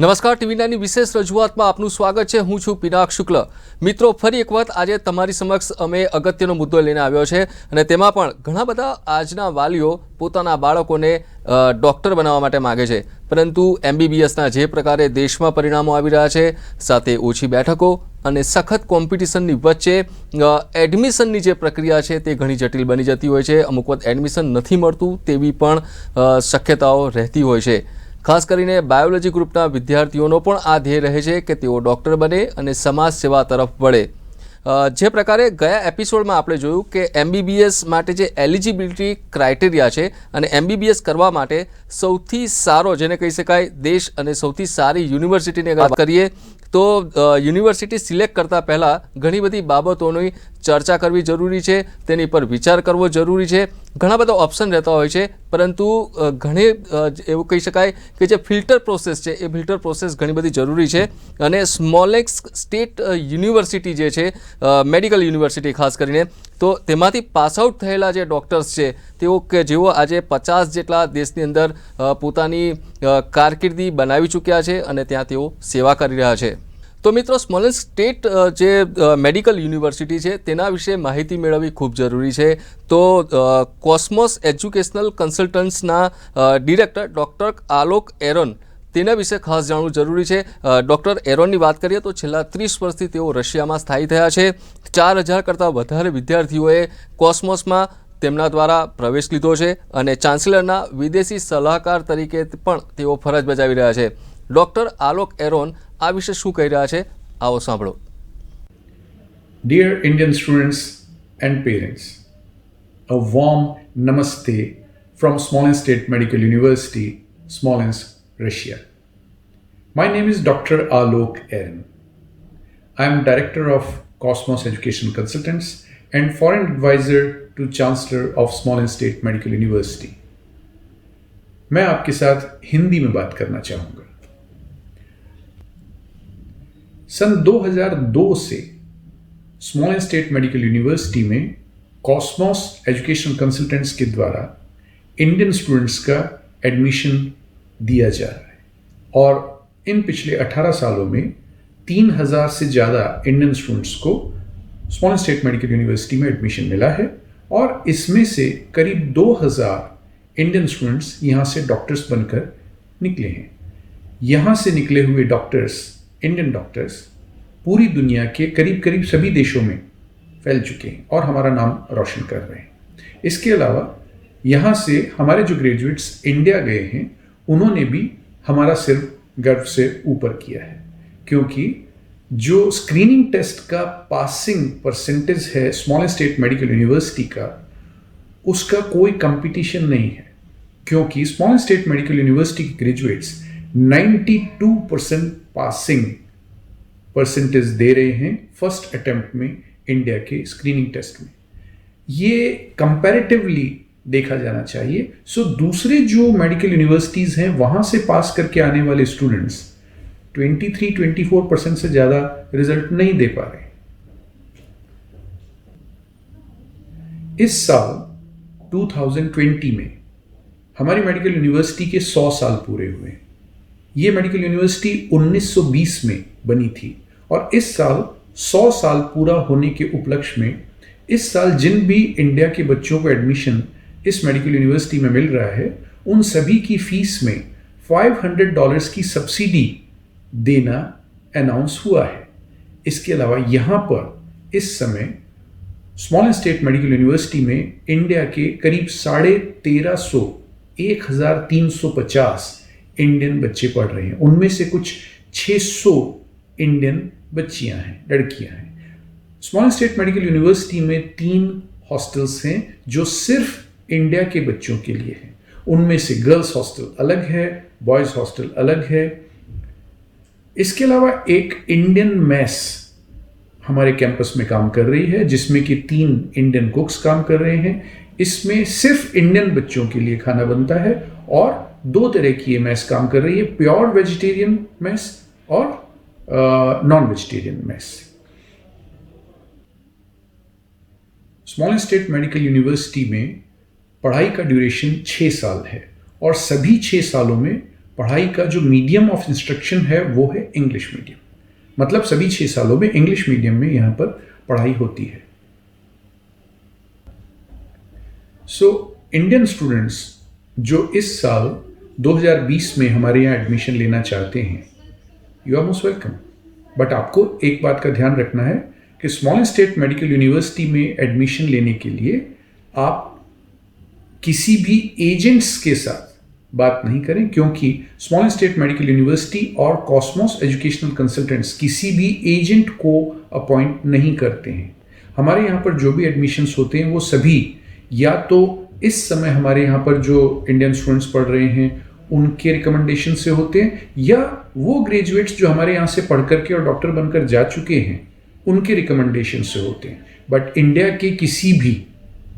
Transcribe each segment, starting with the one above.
નમસ્કાર ટીવી9ની વિશેષ રજૂઆતમાં આપનું સ્વાગત છે। હું છું પિનાક શુક્લ। મિત્રો, ફરી એક વખત આજે તમારી સમક્ષ અમે અગત્યનો મુદ્દો લઈને આવ્યો છે અને તેમાં પણ ઘણા બધા આજના વાલીઓ પોતાના બાળકોને ડૉક્ટર બનાવવા માટે માગે છે, પરંતુ MBBSના જે પ્રકારે દેશમાં પરિણામો આવી રહ્યા છે, સાથે ઓછી બેઠકો અને સખત કોમ્પિટિશનની વચ્ચે એડમિશનની જે પ્રક્રિયા છે તે ઘણી જટિલ બની જતી હોય છે। અમુક વખત એડમિશન નથી મળતું તેવી પણ શક્યતાઓ રહેતી હોય છે। ખાસ કરીને બાયોલોજી ગ્રુપના વિદ્યાર્થીઓનો પણ આ ધ્યેય રહે છે કે તેઓ ડૉક્ટર બને અને સમાજ સેવા તરફ વળે। જે પ્રકારે ગયા એપિસોડમાં આપણે જોયું કે MBBS માટે જે એલિજિબિલિટી ક્રાઇટેરિયા છે અને MBBS કરવા માટે સૌથી સારો જેને કહી શકાય દેશ અને સૌથી સારી યુનિવર્સિટીની અગર વાત કરીએ તો યુનિવર્સિટી સિલેક્ટ કરતાં પહેલાં ઘણી બધી બાબતોની ચર્ચા કરવી જરૂરી છે, તેની પર વિચાર કરવો જરૂરી છે। ઘણા બધા ઓપ્શન રહેતા હોય છે, પરંતુ ઘણી એવું કહી શકાય કે જે ફિલ્ટર પ્રોસેસ છે એ ફિલ્ટર પ્રોસેસ ઘણી બધી જરૂરી છે। અને સ્મોલેક્સ સ્ટેટ યુનિવર્સિટી જે છે મેડિકલ યુનિવર્સિટી ખાસ કરીને તો તેમાંથી પાસ આઉટ થયેલા જે ડૉક્ટર્સ છે તેઓ કે જેઓ આજે 50 જેટલા દેશની અંદર પોતાની કારકિર્દી બનાવી ચૂક્યા છે અને ત્યાં તેઓ સેવા કરી રહ્યા છે। तो मित्रों, स्मॉलेक्स स्टेट जे मेडिकल यूनिवर्सिटी है तेना विषे माहिती मेळववी खूब जरूरी है। तो कॉस्मोस एज्युकेशनल कन्सल्टन्ट्सना डिरेक्टर डॉक्टर आलोक एरोन तेना विषे खास जाणવું जरूरी है। डॉक्टर एरोननी बात करिए तो छेल्ला 30 वर्षथी तेओ रशियामां स्थायी थया छे। 4000 करता वधारे विद्यार्थीओए कॉस्मोसमां તેમના દ્વારા પ્રવેશ લીધો છે અને ચાન્સેલરના વિદેશી સલાહકાર તરીકે પણ તેઓ ફરજ બજાવી રહ્યા છે। ડૉક્ટર આલોક એરોન આ વિશે શું કહી રહ્યા છે, આવો સાંભળો। Dear Indian students and parents, a warm namaste from Smolensk State Medical University, Smolensk, Russia. My name is Dr. Alok Aron. I am Director of Cosmos Education Consultants and Foreign Advisor to Chancellor of Smolensk State Medical University. मैं आपके साथ हिंदी में बात करना चाहूँगा। सन 2002 से स्मॉलेंस्क State medical university में Cosmos education consultants के द्वारा इंडियन स्टूडेंट्स का एडमिशन दिया जा रहा है और इन पिछले 18 सालों में 3000 से ज़्यादा इंडियन स्टूडेंट्स को स्मॉलेंस्क स्टेट मेडिकल यूनिवर्सिटी में एडमिशन मिला है और इसमें से करीब 2000 इंडियन स्टूडेंट्स यहाँ से डॉक्टर्स बनकर निकले हैं। यहाँ से निकले हुए डॉक्टर्स, इंडियन डॉक्टर्स, पूरी दुनिया के करीब करीब सभी देशों में फैल चुके हैं और हमारा नाम रोशन कर रहे हैं। इसके अलावा यहाँ से हमारे जो ग्रेजुएट्स इंडिया गए हैं उन्होंने भी हमारा सिर गर्व से ऊपर किया है, क्योंकि जो स्क्रीनिंग टेस्ट का पासिंग परसेंटेज है स्मॉलेंस्क स्टेट मेडिकल यूनिवर्सिटी का, उसका कोई कंपटीशन नहीं है, क्योंकि स्मॉलेंस्क स्टेट मेडिकल यूनिवर्सिटी के ग्रेजुएट्स 92% पासिंग परसेंटेज दे रहे हैं फर्स्ट अटेम्प्ट में इंडिया के स्क्रीनिंग टेस्ट में। ये कंपैरेटिवली देखा जाना चाहिए। सो दूसरे जो मेडिकल यूनिवर्सिटीज़ हैं वहाँ से पास करके आने वाले स्टूडेंट्स 23-24% से ज़्यादा रिजल्ट नहीं दे पा रहे। इस साल 2020 में हमारी मेडिकल यूनिवर्सिटी के 100 साल पूरे हुए। ये मेडिकल यूनिवर्सिटी 1920 में बनी थी और इस साल 100 साल पूरा होने के उपलक्ष्य में इस साल जिन भी इंडिया के बच्चों को एडमिशन इस मेडिकल यूनिवर्सिटी में मिल रहा है उन सभी की फीस में $500 की सब्सिडी देना अनाउंस हुआ है। इसके अलावा यहाँ पर इस समय स्मॉलेंस्क स्टेट मेडिकल यूनिवर्सिटी में इंडिया के करीब 1350 इंडियन बच्चे पढ़ रहे हैं। उनमें से कुछ 600 इंडियन बच्चियां हैं, लड़कियां हैं। स्मॉलेंस्क स्टेट मेडिकल यूनिवर्सिटी में 3 हॉस्टल्स हैं जो सिर्फ इंडिया के बच्चों के लिए हैं। उनमें से गर्ल्स हॉस्टल अलग है, बॉयज़ हॉस्टल अलग है। इसके अलावा एक इंडियन मैस हमारे कैंपस में काम कर रही है, जिसमें कि 3 इंडियन कुक्स काम कर रहे हैं। इसमें सिर्फ इंडियन बच्चों के लिए खाना बनता है और 2 तरह की ये मैस काम कर रही है, प्योर वेजिटेरियन मैस और non vegetarian mess. Smolensk State medical university में पढ़ाई का ड्यूरेशन 6 साल है और सभी 6 सालों में पढ़ाई का जो मीडियम ऑफ इंस्ट्रक्शन है वो है इंग्लिश मीडियम, मतलब सभी 6 सालों में इंग्लिश मीडियम में यहाँ पर पढ़ाई होती है। सो इंडियन स्टूडेंट्स जो इस साल 2020 में हमारे यहाँ एडमिशन लेना चाहते हैं, you are most welcome. But आपको एक बात का ध्यान रखना है कि स्मॉल स्टेट मेडिकल यूनिवर्सिटी में एडमिशन लेने के लिए आप किसी भी एजेंट्स के साथ बात नहीं करें, क्योंकि स्मॉल स्टेट मेडिकल यूनिवर्सिटी और कॉस्मोस एजुकेशनल कंसल्टेंट्स किसी भी एजेंट को अपॉइंट नहीं करते हैं। हमारे यहाँ पर जो भी एडमिशन्स होते हैं वो सभी या तो इस समय हमारे यहाँ पर जो इंडियन स्टूडेंट्स पढ़ रहे हैं उनके रिकमेंडेशन से होते हैं, या वो ग्रेजुएट्स जो हमारे यहाँ से पढ़ करके और डॉक्टर बनकर जा चुके हैं उनके रिकमेंडेशन से होते हैं। बट इंडिया के किसी भी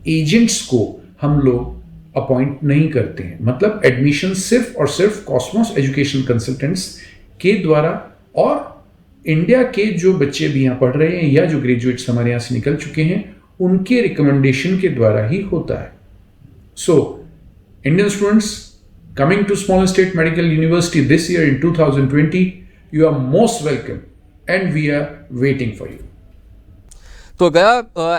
एजेंट्स को हम लोग अपॉइंट नहीं करते हैं, मतलब एडमिशन सिर्फ और सिर्फ कॉस्मोस एजुकेशन कंसल्टेंट्स के द्वारा और इंडिया के जो बच्चे भी यहाँ पढ़ रहे हैं या जो ग्रेजुएट्स हमारे यहाँ से निकल चुके हैं उनके रिकमेंडेशन के द्वारा ही होता है। So Indian students coming to Small State Medical University this year in 2020, you are most welcome and we are waiting for you. તો ગયા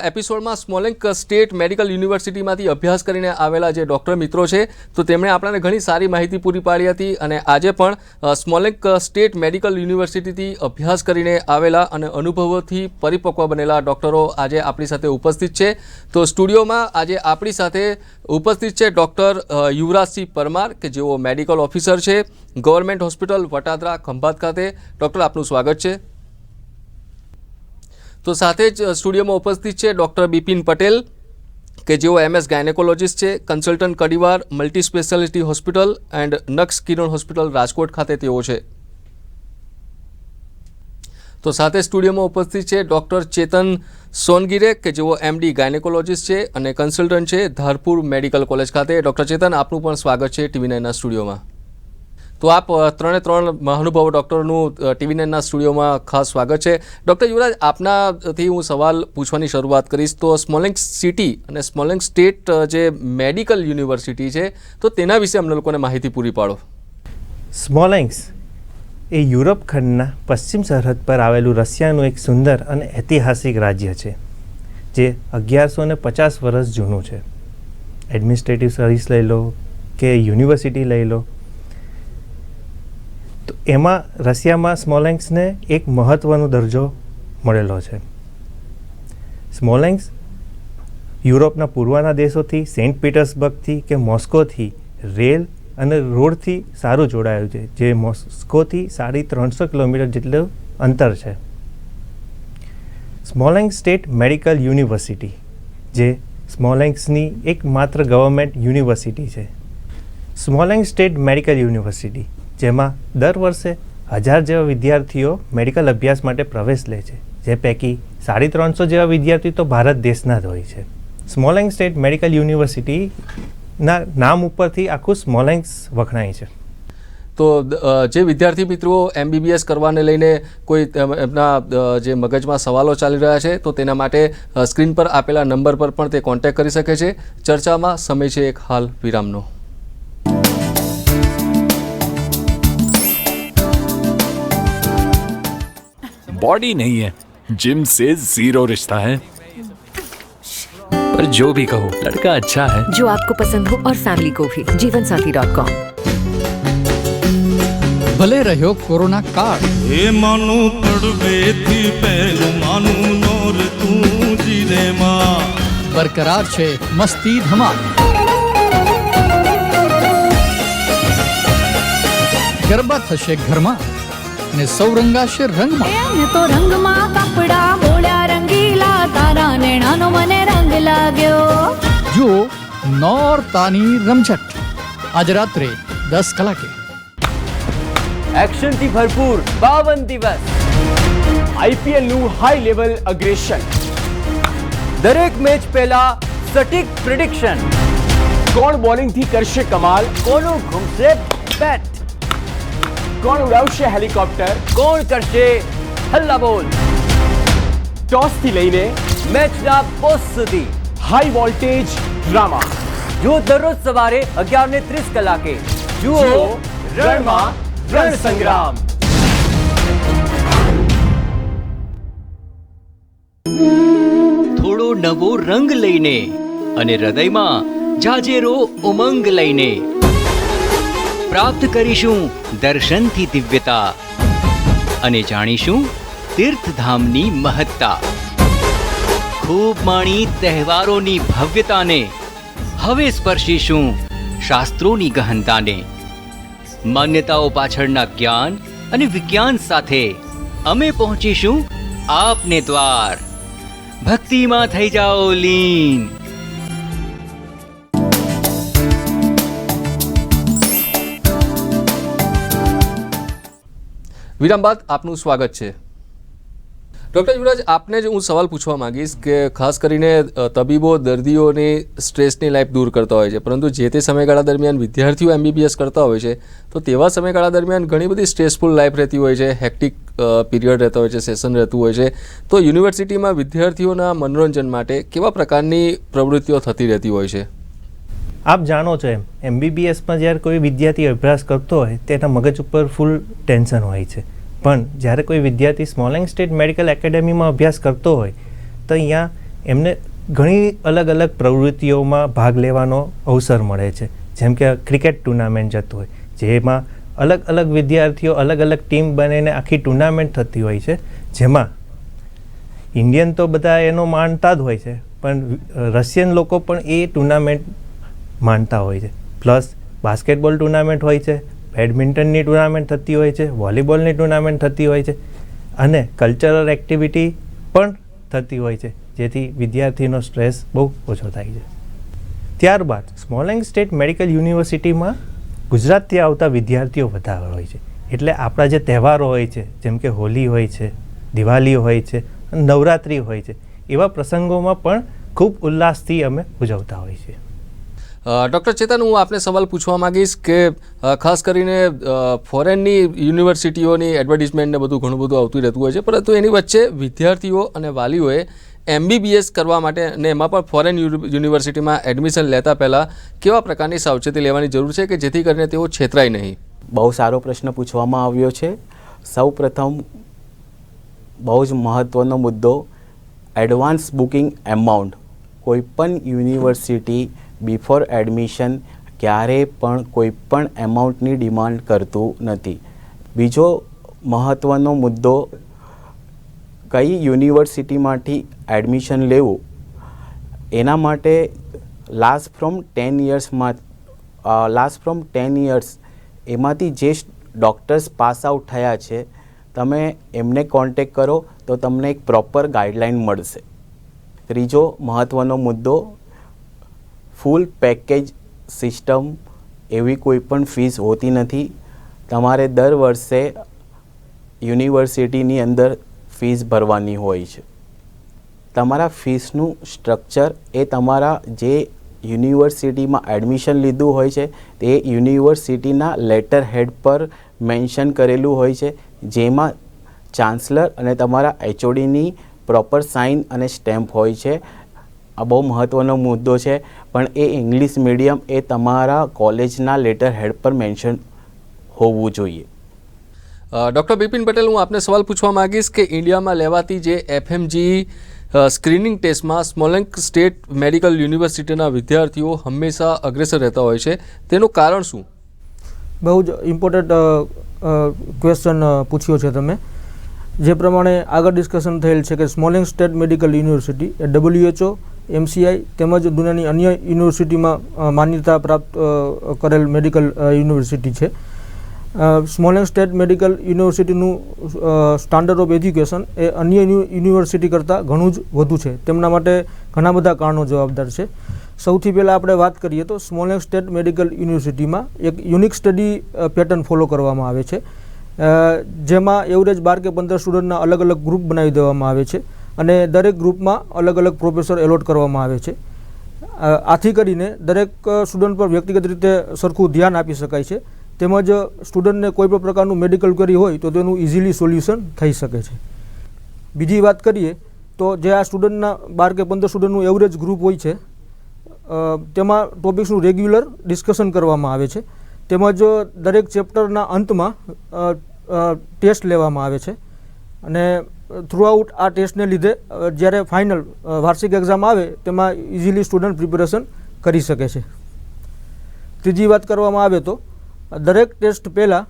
એપિસોડમાં સ્મોલેન્ક સ્ટેટ મેડિકલ યુનિવર્સિટીમાંથી અભ્યાસ કરીને આવેલા જે ડૉક્ટર મિત્રો છે તો તેમણે આપણને ઘણી સારી માહિતી પૂરી પાડી હતી, અને આજે પણ સ્મોલેન્ક સ્ટેટ મેડિકલ યુનિવર્સિટીથી અભ્યાસ કરીને આવેલા અને અનુભવોથી પરિપક્વ બનેલા ડૉક્ટરો આજે આપણી સાથે ઉપસ્થિત છે। તો સ્ટુડિયોમાં આજે આપણી સાથે ઉપસ્થિત છે ડૉક્ટર યુવરાજસિંહ પરમાર કે જેઓ મેડિકલ ઓફિસર છે ગવર્મેન્ટ હોસ્પિટલ વટાદરા ખંભાત ખાતે। ડૉક્ટર, આપનું સ્વાગત છે। તો સાથે જ સ્ટુડિયોમાં ઉપસ્થિત છે ડૉક્ટર બિપિન પટેલ કે જેઓ MS ગાયનેકોલોજીસ્ટ છે, consultant Kadivar multi speciality hospital and નક્સ કિરણ હોસ્પિટલ રાજકોટ ખાતે તેઓ છે। તો સાથે સ્ટુડિયોમાં ઉપસ્થિત છે ડૉક્ટર ચેતન સોનગીરે કે જેઓ MD ગાયનેકોલોજીસ્ટ છે અને કન્સલ્ટન્ટ છે ધારપુર મેડિકલ કોલેજ ખાતે। ડૉક્ટર ચેતન, આપનું પણ સ્વાગત છે TV9ના સ્ટુડિયોમાં। તો આપ ત્રણે ત્રણ મહાનુભાવો ડૉક્ટરનું TV9ના સ્ટુડિયોમાં ખાસ સ્વાગત છે। ડૉક્ટર યુવરાજ, આપનાથી હું સવાલ પૂછવાની શરૂઆત કરીશ। તો સ્મોલેન્ક સિટી અને સ્મોલેન્ક સ્ટેટ જે મેડિકલ યુનિવર્સિટી છે તો તેના વિશે અમને લોકોને માહિતી પૂરી પાડો। સ્મોલેન્ક્સ એ યુરોપ ખંડના પશ્ચિમ સરહદ પર આવેલું રશિયાનું એક સુંદર અને ઐતિહાસિક રાજ્ય છે જે 1150 વર્ષ જૂનું છે। એડમિનિસ્ટ્રેટિવ સર્વિસ લઈ લો કે યુનિવર્સિટી લઈ લો, તો એમાં રશિયામાં સ્મોલેન્ક્સને એક મહત્ત્વનો દરજ્જો મળેલો છે। સ્મોલેન્ક્સ યુરોપના પૂર્વના દેશોથી, સેન્ટ પીટર્સબર્ગથી કે મોસ્કોથી રેલ અને રોડથી સારું જોડાયું છે, જે મોસ્કોથી 350 કિલોમીટર જેટલું અંતર છે। સ્મોલેન્ક સ્ટેટ મેડિકલ યુનિવર્સિટી જે સ્મોલેન્ક્સની એકમાત્ર ગવર્મેન્ટ યુનિવર્સિટી છે। સ્મોલેન્ક સ્ટેટ મેડિકલ યુનિવર્સિટી જેમાં દર વર્ષે 1000 જેવા વિદ્યાર્થીઓ મેડિકલ અભ્યાસ માટે પ્રવેશ લે છે, જે પૈકી 350 જેવા વિદ્યાર્થીઓ તો ભારત દેશના જ હોય છે। સ્મોલેન્ક સ્ટેટ મેડિકલ યુનિવર્સિટીના નામ ઉપરથી આખું સ્મોલેન્ક્સ વખણાય છે। તો જે વિદ્યાર્થી મિત્રો MBBS કરવાને લઈને કોઈ એમના જે મગજમાં સવાલો ચાલી રહ્યા છે તો તેના માટે સ્ક્રીન પર આપેલા નંબર પર પણ તે કોન્ટેક્ટ કરી શકે છે। ચર્ચામાં સમય છે એક હાલ વિરામનો। बॉडी नहीं है, जिम से जीरो रिश्ता है, पर जो भी कहो लड़का अच्छा है जो आपको पसंद हो और फैमिली को भी। जीवनसाथी.com। ભલે રહ્યો કોરોના કાળ, હે માનું પડવેથી પહેલું માનું નોર તું જીરે માં બરકરાર છે મસ્તી ધમાલ। ગરબા થશે ઘરમાં ને સૌ રંગાશે રંગમાં। એને તો રંગમાં કપડા બોળ્યા રંગીલા, તારા નેણાનો મને રંગ લાગ્યો। જુઓ નોરતાની રમઝટ આજ રાત્રે 10 કલાકે। એક્શનથી ભરપૂર 52 દિવસ, IPLનું હાઈ લેવલ અગ્રેશન, દરેક મેચ પહેલા સટીક પ્રિડિક્શન, કોણ બોલિંગથી કરશે કમાલ, કોનું ઘૂમશે બેટ, કોણ ઉડાવશે હેલિકોપ્ટર, કોણ કરશે હલ્લા બોલ, ટોસથી લઈને મેચના પોસ્ટ સુધી હાઈ વોલ્ટેજ ડ્રામા। જુઓ દરરોજ સવારે 11:30 કલાકે। જુઓ રણમાં રણ સંગ્રામ. થોડો નવો રંગ લઈને અને હૃદયમાં જાજેરો ઉમંગ લઈને પ્રાપ્ત કરીશું દર્શનથી દિવ્યતા અને જાણીશું તીર્થધામની મહત્તા. ખૂબ માણી તહેવારોની ભવ્યતાને, હવે સ્પર્શીશું શાસ્ત્રોની ગહનતાને. માન્યતાઓ પાછળના જ્ઞાન અને વિજ્ઞાન સાથે અમે પહોંચીશું આપને દ્વાર. ભક્તિમાં થઈ જાઓ લીન. વિરામ બાદ આપનું સ્વાગત છે. ડૉક્ટર યુવરાજ, આપને જ હું સવાલ પૂછવા માંગીશ કે ખાસ કરીને તબીબો દર્દીઓની સ્ટ્રેસની લાઈફ દૂર કરતા હોય છે, પરંતુ જે તે સમયગાળા દરમિયાન વિદ્યાર્થીઓ MBBS કરતા હોય છે તો તેવા સમયગાળા દરમિયાન ઘણી બધી સ્ટ્રેસફુલ લાઈફ રહેતી હોય છે, હેક્ટિક પીરિયડ રહેતા હોય છે, સેશન રહેતું હોય છે. તો યુનિવર્સિટીમાં વિદ્યાર્થીઓના મનોરંજન માટે કેવા પ્રકારની પ્રવૃત્તિઓ થતી રહેતી હોય છે? આપ જાણો છો એમ MBBSમાં જ્યારે કોઈ વિદ્યાર્થી અભ્યાસ કરતો હોય તેના મગજ ઉપર ફૂલ ટેન્શન હોય છે, પણ જ્યારે કોઈ વિદ્યાર્થી સ્મોલેંગ સ્ટેટ મેડિકલ એકેડેમીમાં અભ્યાસ કરતો હોય તો અહીંયા એમને ઘણી અલગ અલગ પ્રવૃત્તિઓમાં ભાગ લેવાનો અવસર મળે છે. જેમ કે ક્રિકેટ ટુર્નામેન્ટ જતું હોય, જેમાં અલગ અલગ વિદ્યાર્થીઓ અલગ અલગ ટીમ બનીને આખી ટુર્નામેન્ટ થતી હોય છે, જેમાં ઇન્ડિયન તો બધા એનો માનતા જ હોય છે, પણ રશિયન લોકો પણ એ ટુર્નામેન્ટ માનતા હોય છે. પ્લસ બાસ્કેટબોલ ટુર્નામેન્ટ હોય છે, બેડમિન્ટનની ટુર્નામેન્ટ થતી હોય છે, વોલીબોલની ટુર્નામેન્ટ થતી હોય છે અને કલ્ચરલ એક્ટિવિટી પણ થતી હોય છે, જેથી વિદ્યાર્થીનો સ્ટ્રેસ બહુ ઓછો થાય છે. ત્યારબાદ સ્મોલેંગ સ્ટેટ મેડિકલ યુનિવર્સિટીમાં ગુજરાતથી આવતા વિદ્યાર્થીઓ વધારે હોય છે, એટલે આપણા જે તહેવારો હોય છે જેમ કે હોલી હોય છે, દિવાળી હોય છે, નવરાત્રિ હોય છે, એવા પ્રસંગોમાં પણ ખૂબ ઉલ્લાસથી અમે ઉજવતા હોઈએ છીએ. ડૉક્ટર ચેતન, હું આપને સવાલ પૂછવા માંગીશ કે ખાસ કરીને ફોરેનની યુનિવર્સિટીઓની એડવર્ટિઝમેન્ટને બધું ઘણું બધું આવતું રહેતું હોય છે, પરંતુ એની વચ્ચે વિદ્યાર્થીઓ અને વાલીઓએ MBBS કરવા માટે અને એમાં પણ ફોરેન યુનિવર્સિટીમાં એડમિશન લેતા પહેલાં કેવા પ્રકારની સાવચેતી લેવાની જરૂર છે કે જેથી કરીને તેઓ છેતરાય નહીં? બહુ સારો પ્રશ્ન પૂછવામાં આવ્યો છે. સૌ પ્રથમ બહુ જ મહત્ત્વનો મુદ્દો, એડવાન્સ બુકિંગ એમાઉન્ટ. કોઈપણ યુનિવર્સિટી બિફોર એડમિશન ક્યારેય પણ કોઈ પણ એમાઉન્ટની ડિમાન્ડ કરતું નથી. બીજો મહત્ત્વનો મુદ્દો, કઈ યુનિવર્સિટીમાંથી એડમિશન લેવું એના માટે લાસ્ટ ફ્રોમ 10 યર્સ એમાંથી જે ડૉક્ટર્સ પાસ આઉટ થયા છે તમે એમને કોન્ટેક્ટ કરો તો તમને એક પ્રોપર ગાઈડલાઇન મળશે. ત્રીજો મહત્ત્વનો મુદ્દો, ફૂલ પેકેજ સિસ્ટમ, એવી કોઈ પણ ફીસ હોતી નથી. તમારે દર વર્ષે યુનિવર્સિટીની અંદર ફીસ ભરવાની હોય છે. તમારા ફીસનું સ્ટ્રક્ચર એ તમારા જે યુનિવર્સિટીમાં એડમિશન લીધું હોય છે તે યુનિવર્સિટીના લેટર હેડ પર મેન્શન કરેલું હોય છે, જેમાં ચાન્સલર અને તમારા HODની પ્રોપર સાઇન અને સ્ટેમ્પ હોય છે. આ બહુ મહત્ત્વનો મુદ્દો છે, પણ એ ઇંગ્લિશ મીડિયમ એ તમારા કોલેજના લેટર હેડ પર મેન્શન હોવું જોઈએ. ડૉક્ટર બિપિન પટેલ, હું આપને સવાલ પૂછવા માંગીશ કે ઇન્ડિયામાં લેવાતી જે FMG સ્ક્રીનિંગ ટેસ્ટમાં સ્મોલેંગ સ્ટેટ મેડિકલ યુનિવર્સિટીના વિદ્યાર્થીઓ હંમેશા અગ્રેસર રહેતા હોય છે, તેનું કારણ શું? બહુ જ ઇમ્પોર્ટન્ટ ક્વેશ્ચન પૂછ્યો છે તમે. જે પ્રમાણે આગળ ડિસ્કશન થયેલ છે કે સ્મોલેંગ સ્ટેટ મેડિકલ યુનિવર્સિટી એ WHO, MCI તેમજ દુનિયાની અન્ય યુનિવર્સિટીમાં માન્યતા પ્રાપ્ત કરેલ મેડિકલ યુનિવર્સિટી છે. સ્મોલેંગ સ્ટેટ મેડિકલ યુનિવર્સિટીનું સ્ટાન્ડર્ડ ઓફ એજ્યુકેશન એ અન્ય યુનિવર્સિટી કરતાં ઘણું જ વધુ છે. તેમના માટે ઘણા બધા કારણો જવાબદાર છે. સૌથી પહેલાં આપણે વાત કરીએ તો સ્મોલેંગ સ્ટેટ મેડિકલ યુનિવર્સિટીમાં એક યુનિક સ્ટડી પેટર્ન ફોલો કરવામાં આવે છે, જેમાં એવરેજ 12 કે 15 સ્ટુડન્ટના અલગ અલગ ગ્રુપ બનાવી દેવામાં આવે છે અને દરેક ગ્રુપમાં અલગ અલગ પ્રોફેસર એલોટ કરવામાં આવે છે. આથી કરીને દરેક સ્ટુડન્ટ પર વ્યક્તિગત રીતે સરખું ધ્યાન આપી શકાય છે, તેમજ સ્ટુડન્ટને કોઈ પણ પ્રકારનું મેડિકલ ક્વેરી હોય તો તેનું ઇઝીલી સોલ્યુશન થઈ શકે છે. બીજી વાત કરીએ તો જે આ સ્ટુડન્ટના 12 કે 15 સ્ટુડન્ટનું એવરેજ ગ્રુપ હોય છે તેમાં ટોપિક્સનું રેગ્યુલર ડિસ્કશન કરવામાં આવે છે. તેમજ દરેક ચેપ્ટરના અંતમાં ટેસ્ટ લેવામાં આવે છે અને થ્રુઆઉટ આ ટેસ્ટને લીધે જ્યારે ફાઇનલ વાર્ષિક એક્ઝામ આવે તેમાં ઇઝીલી સ્ટુડન્ટ પ્રિપેરેશન કરી શકે છે. ત્રીજી વાત કરવામાં આવે તો દરેક ટેસ્ટ પહેલાં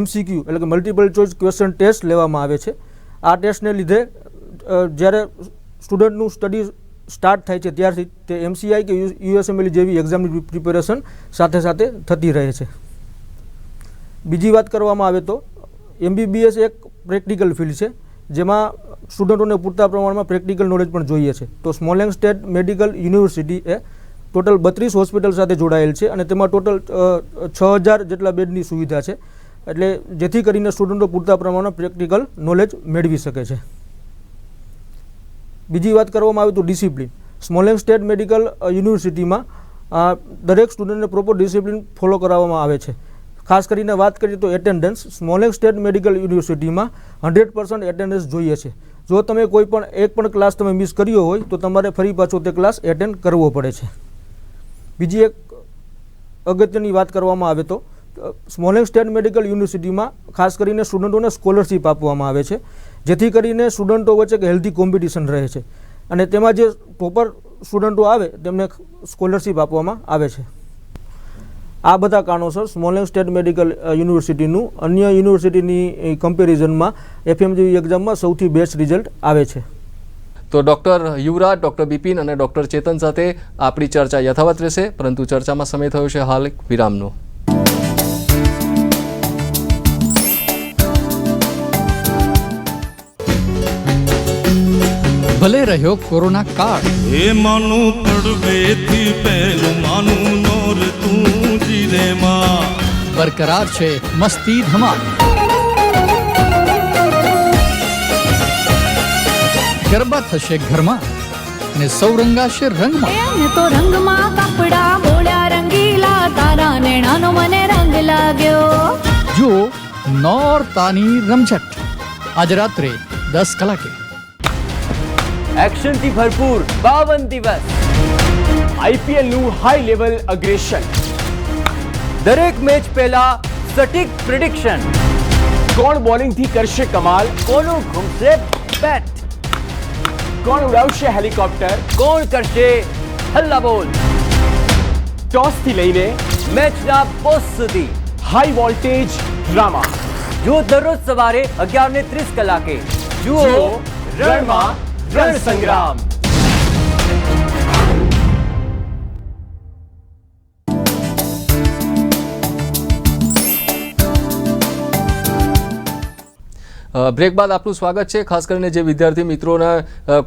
MCQ એટલે કે મલ્ટિપલ ચોઇસ ક્વેશ્ચન ટેસ્ટ લેવામાં આવે છે. આ ટેસ્ટને લીધે જ્યારે સ્ટુડન્ટનું સ્ટડી સ્ટાર્ટ થાય છે ત્યારથી તે MCI કે USMLE જેવી એક્ઝામની પ્રિપેરેશન સાથે સાથે થતી રહે છે. બીજી વાત કરવામાં આવે તો MBBS એક પ્રેક્ટિકલ ફિલ્ડ છે જેમાં સ્ટુડન્ટોને પૂરતા પ્રમાણમાં પ્રેક્ટિકલ નોલેજ પણ જોઈએ છે. તો સ્મોલેંગ સ્ટેટ મેડિકલ યુનિવર્સિટી એ ટોટલ 32 હોસ્પિટલ સાથે જોડાયેલ છે અને તેમાં ટોટલ 6000 જેટલા બેડની સુવિધા છે, એટલે જેથી કરીને સ્ટુડન્ટો પૂરતા પ્રમાણમાં પ્રેક્ટિકલ નોલેજ મેળવી શકે છે. બીજી વાત કરવામાં આવે તો ડિસિપ્લિન. સ્મોલેંગ સ્ટેટ મેડિકલ યુનિવર્સિટીમાં દરેક સ્ટુડન્ટને પ્રોપર ડિસિપ્લિન ફોલો કરાવવામાં આવે છે. ખાસ કરીને વાત કરીએ તો એટેન્ડન્સ. સ્મોલેંગ સ્ટેટ મેડિકલ યુનિવર્સિટીમાં 100% એટેન્ડન્સ જોઈએ છે. જો તમે કોઈ પણ એક પણ ક્લાસ તમે મિસ કર્યો હોય તો તમારે ફરી પાછો તે ક્લાસ એટેન્ડ કરવો પડે છે. બીજી એક અગત્યની વાત કરવામાં આવે તો સ્મોલેંગ સ્ટેટ મેડિકલ યુનિવર્સિટીમાં ખાસ કરીને સ્ટુડન્ટોને સ્કોલરશિપ આપવામાં આવે છે, જેથી કરીને સ્ટુડન્ટો વચ્ચે એક હેલ્ધી કોમ્પિટિશન રહે છે અને તેમાં જે ટોપર સ્ટુડન્ટો આવે તેમને સ્કોલરશિપ આપવામાં આવે છે. આ બધા કારણોસર સ્મોલેંગ સ્ટેટ મેડિકલ યુનિવર્સિટીનું અન્ય યુનિવર્સિટીની કમ્પેરિઝનમાં FM જેવી એક્ઝામમાં સૌથી બેસ્ટ રિઝલ્ટ આવે છે. તો ડૉક્ટર યુવરાજ, ડૉક્ટર બિપિન અને ડૉક્ટર ચેતન સાથે આપણી ચર્ચા યથાવત રહેશે, પરંતુ ચર્ચામાં સમય થયો છે હાલ એક વિરામનો. ભલે રહ્યો કોરોના કાળ, એ માનું પડવેથી પહેલું માનું નોર તું જીરે માં, બરકરાર છે મસ્તી ધમાલ. ગરબા થશે ઘરમાં અને સૌ રંગાશે રંગમાં. એને તો રંગમાં કપડા બોળ્યા રંગીલા, તારા નેણાનો મને રંગ લાગ્યો. જુઓ નોરતાની રમઝટ આજ રાત્રે 10 કલાકે. એક્શનથી ભરપૂર 52 દિવસ, IPL નું હાઈ લેવલ અગ્રેશન, દરેક મેચ પહેલા સટીક પ્રિડિક્શન, કોણ બોલિંગથી કરશે કમાલ, કોનું ઘૂમશે બેટ, કોણ ઉડાવશે હેલિકોપ્ટર, કોણ કરશે હલ્લા બોલ, ટોસથી લઈને મેચના બોસ સુધી હાઈ વોલ્ટેજ ડ્રામા. જો દરરોજ સવારે 11:30 કલાકે જુઓ રણમાં રણ સંગ્રામ. બ્રેક બાદ આપનું સ્વાગત છે. ખાસ કરીને જે વિદ્યાર્થી મિત્રોના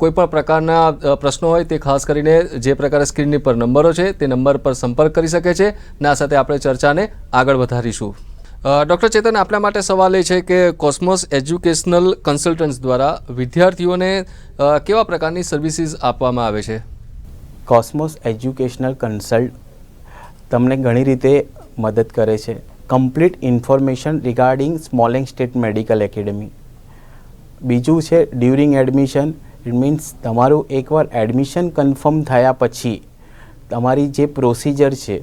કોઈ પણ પ્રકારના પ્રશ્નો હોય તે ખાસ કરીને જે પ્રકારે સ્ક્રીનની પર નંબરો છે તે નંબર પર સંપર્ક કરી શકે છે અને આ સાથે આપણે ચર્ચાને આગળ વધારીશું. ડૉક્ટર ચેતન, આપણા માટે સવાલ એ છે કે કોસ્મોસ એજ્યુકેશનલ કન્સલ્ટન્ટ્સ દ્વારા વિદ્યાર્થીઓને કેવા પ્રકારની સર્વિસીસ આપવામાં આવે છે? કોસ્મોસ એજ્યુકેશનલ કન્સલ્ટ તમને ઘણી રીતે મદદ કરે છે. Complete information regarding Smolensk State Medical Academy. બીજું છે ડ્યુરિંગ એડમિશન. ઇટ મીન્સ તમારું એકવાર એડમિશન કન્ફર્મ થયા પછી તમારી જે પ્રોસિજર છે,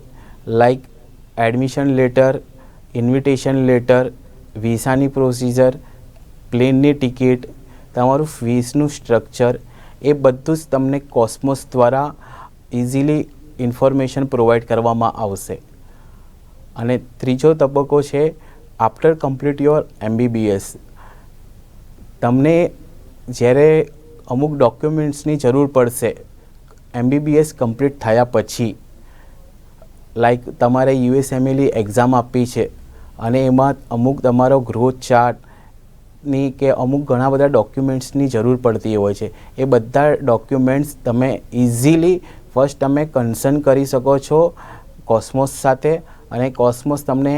like admission letter, invitation letter, વિઝાની પ્રોસિજર, પ્લેનની ટિકિટ, તમારું ફીસનું સ્ટ્રક્ચર, એ બધું જ તમને કોસ્મોસ દ્વારા ઇઝીલી ઇન્ફોર્મેશન પ્રોવાઈડ કરવામાં આવશે. અને ત્રીજો તબક્કો છે આફ્ટર કમ્પ્લીટ યોર MBBS. તમને જ્યારે અમુક ડોક્યુમેન્ટ્સની જરૂર પડશે MBBS કમ્પ્લીટ થયા પછી, લાઈક તમારે USMLE એક્ઝામ આપી છે અને એમાં અમુક તમારો ગ્રોથ ચાર્ટની કે અમુક ઘણા બધા ડોક્યુમેન્ટ્સની જરૂર પડતી હોય છે, એ બધા ડોક્યુમેન્ટ્સ તમે ઇઝીલી ફર્સ્ટ તમે કન્સર્ન કરી શકો છો કોસ્મોસ સાથે અને કોસ્મોસ તમને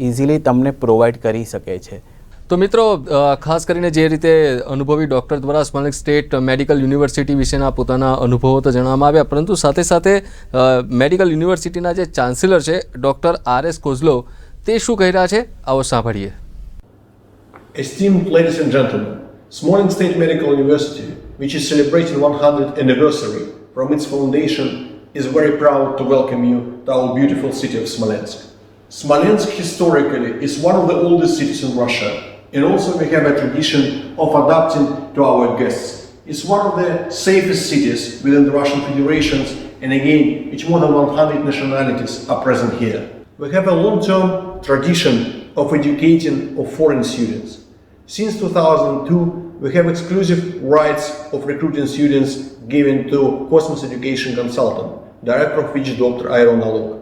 ઇઝીલી તમને પ્રોવાઈડ કરી શકે છે. તો મિત્રો, ખાસ કરીને જે રીતે અનુભવી ડૉક્ટર દ્વારા સ્મોલેંગ સ્ટેટ મેડિકલ યુનિવર્સિટી વિશેના પોતાના અનુભવો તો જણાવવામાં આવ્યા, પરંતુ સાથે સાથે મેડિકલ યુનિવર્સિટીના જે ચાન્સેલર છે ડૉક્ટર RS કોઝલો, તે શું કહી રહ્યા છે આવો સાંભળીએ. Esteemed ladies and gentlemen, Smolensk State Medical University, which is celebrating 100th anniversary from its foundation, is very proud to welcome you to our beautiful city of Smolensk. Smolensk historically is one of the oldest cities in Russia, and also we have a tradition of adapting to our guests. It's one of the safest cities within the Russian Federation, and again, it's more than 100 nationalities are present here. We have a long-term tradition of educating of foreign students. Since 2002, we have exclusive rights of recruiting students given to Cosmos Education Consultant, director of which Dr. Iron Nalog.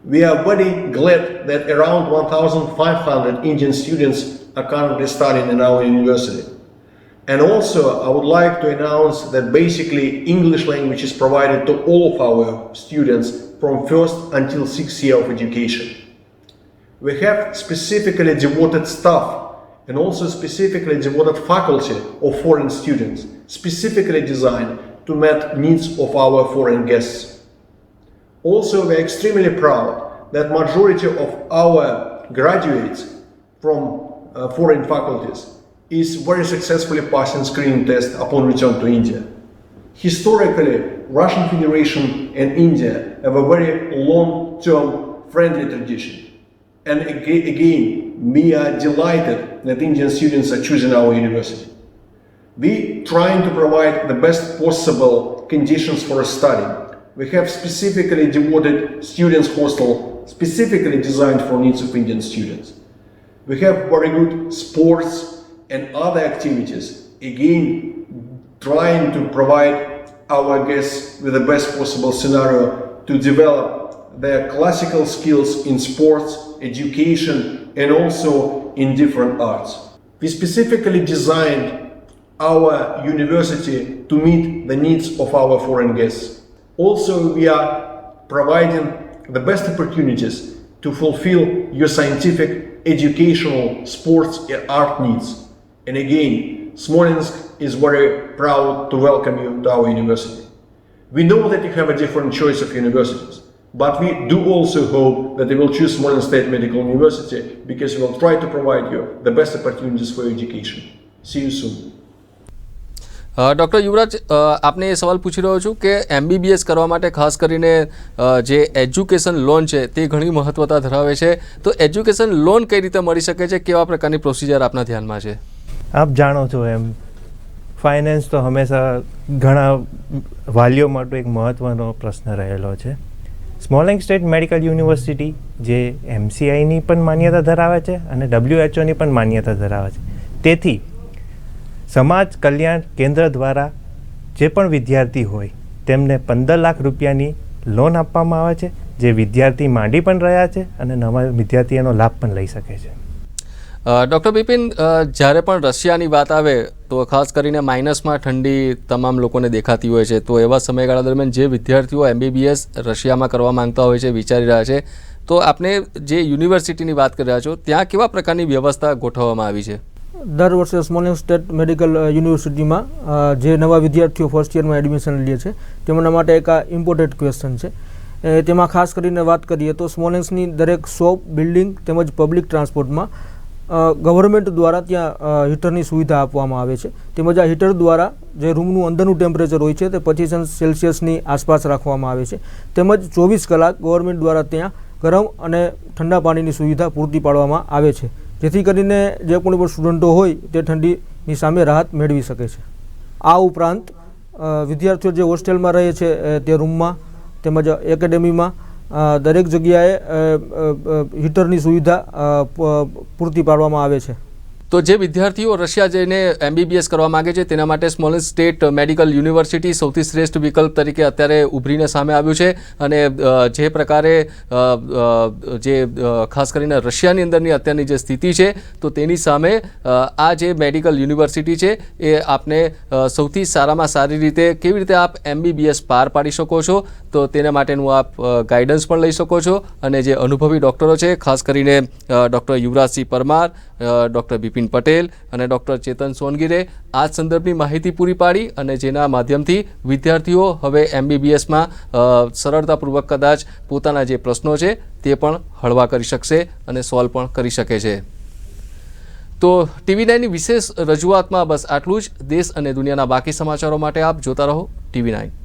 We are very glad that around 1,500 Indian students are currently studying in our university. And also, I would like to announce that basically English language is provided to all of our students from first until 6th year of education. We have specifically devoted staff and also specifically devoted faculty of foreign students, specifically designed to meet needs of our foreign guests. Also, we are extremely proud that majority of our graduates from foreign faculties is very successfully passing screening test upon return to India. Historically, Russian Federation and India have a very long-term friendly tradition. And again, we are delighted that Indian students are choosing our university. We trying to provide the best possible conditions for study. We have specifically devoted students hostel, specifically designed for needs of Indian students. We have very good sports and other activities, again, trying to provide our guests with the best possible scenario to develop their classical skills in sports, education, and also in different arts. We specifically designed our university to meet the needs of our foreign guests. Also, we are providing the best opportunities to fulfill your scientific, educational, sports, and art needs. And again, Smolensk is very proud to welcome you to our university. We know that you have a different choice of universities, but we do also hope that you will choose Smolensk State Medical University because we will try to provide you the best opportunities for education. See you soon. Doctor Yuvraj, આપને એ સવાલ પૂછી રહ્યો છું કે MBBS કરવા માટે ખાસ કરીને જે એજ્યુકેશન લોન છે તે ઘણી મહત્વતા ધરાવે છે, તો એજ્યુકેશન લોન કઈ રીતે મળી શકે છે, કેવા પ્રકારની પ્રોસિજર આપના ધ્યાનમાં છે? આપ જાણો છો એમ ફાઇનાન્સ તો હંમેશા ઘણા વાલીઓ માટે એક મહત્ત્વનો પ્રશ્ન રહેલો છે. સ્મોલેન્સ્ક સ્ટેટ મેડિકલ યુનિવર્સિટી જે MCIની પણ માન્યતા ધરાવે છે અને WHOની પણ માન્યતા ધરાવે છે. તેથી સમાજ કલ્યાણ કેન્દ્ર દ્વારા જે પણ વિદ્યાર્થી હોય તેમને 15 લાખ રૂપિયાની લોન આપવામાં આવે છે, જે વિદ્યાર્થી માંડી પણ રહ્યા છે અને નવા વિદ્યાર્થી એનો લાભ પણ લઈ શકે છે. ડૉક્ટર બિપિન, જ્યારે પણ રશિયાની વાત આવે તો ખાસ કરીને માઇનસમાં ઠંડી તમામ લોકોને દેખાતી હોય છે, તો એવા સમયગાળા દરમિયાન જે વિદ્યાર્થીઓ MBBS રશિયામાં કરવા માંગતા હોય છે, વિચારી રહ્યા છે, તો આપને જે યુનિવર્સિટીની વાત કરી રહ્યા છો ત્યાં કેવા પ્રકારની વ્યવસ્થા ગોઠવવામાં આવી છે? દર વર્ષે સ્મોલેન્સ્ક સ્ટેટ મેડિકલ યુનિવર્સિટીમાં જે નવા વિદ્યાર્થીઓ ફર્સ્ટ યરમાં એડમિશન લે છે તેમના માટે એક આ ઇમ્પોર્ટન્ટ ક્વેશ્ચન છે. તેમાં ખાસ કરીને વાત કરીએ તો સ્મોલેન્સ્કની દરેક શોપ, બિલ્ડિંગ તેમજ પબ્લિક ટ્રાન્સપોર્ટમાં ગવર્મેન્ટ દ્વારા ત્યાં હીટરની સુવિધા આપવામાં આવે છે. તેમજ આ હીટર દ્વારા જે રૂમનું અંદરનું ટેમ્પરેચર હોય છે તે 25 સેલ્સિયસની આસપાસ રાખવામાં આવે છે. તેમજ 24 કલાક ગવર્મેન્ટ દ્વારા ત્યાં ગરમ અને ઠંડા પાણીની સુવિધા પૂરતી પાડવામાં આવે છે, જેથી કરીને જે કોઈ પણ સ્ટુડન્ટો હોય તે ઠંડીની સામે રાહત મેળવી શકે છે. આ ઉપરાંત વિદ્યાર્થીઓ જે હોસ્ટેલમાં રહે છે તે રૂમમાં તેમજ એકેડેમીમાં દરેક જગ્યાએ હીટરની સુવિધા પૂરતી પાડવામાં આવે છે. તો જે વિદ્યાર્થીઓ રશિયા જઈને MBBS કરવા માગે છે તેના માટે સ્મોલેન્સ્ક સ્ટેટ મેડિકલ યુનિવર્સિટી સૌથી શ્રેષ્ઠ વિકલ્પ તરીકે અત્યારે ઉભરીને સામે આવ્યું છે. અને જે પ્રકારે જે ખાસ કરીને રશિયાની અંદરની અત્યારની જે સ્થિતિ છે તો તેની સામે આ જે મેડિકલ યુનિવર્સિટી છે એ આપને સૌથી સારામાં સારી રીતે કેવી રીતે આપ MBBS પાર પાડી શકો છો, તો તેના માટેનું આપ ગાઈડન્સ પણ લઈ શકો છો. અને જે અનુભવી ડૉક્ટરો છે, ખાસ કરીને ડૉક્ટર યુવરાજસિંહ પરમાર, ડૉક્ટર બિપિન પટેલ અને ડૉક્ટર ચેતન સોનગીરે આ સંદર્ભની માહિતી પૂરી પાડી અને જેના માધ્યમથી વિદ્યાર્થીઓ હવે MBBSમાં સરળતાપૂર્વક કદાચ પોતાના જે પ્રશ્નો છે તે પણ હળવા કરી શકશે અને સોલ્વ પણ કરી શકે છે. તો TV9ની વિશેષ રજૂઆતમાં બસ આટલું જ. દેશ અને દુનિયાના બાકી સમાચારો માટે આપ જોતા રહો TV9.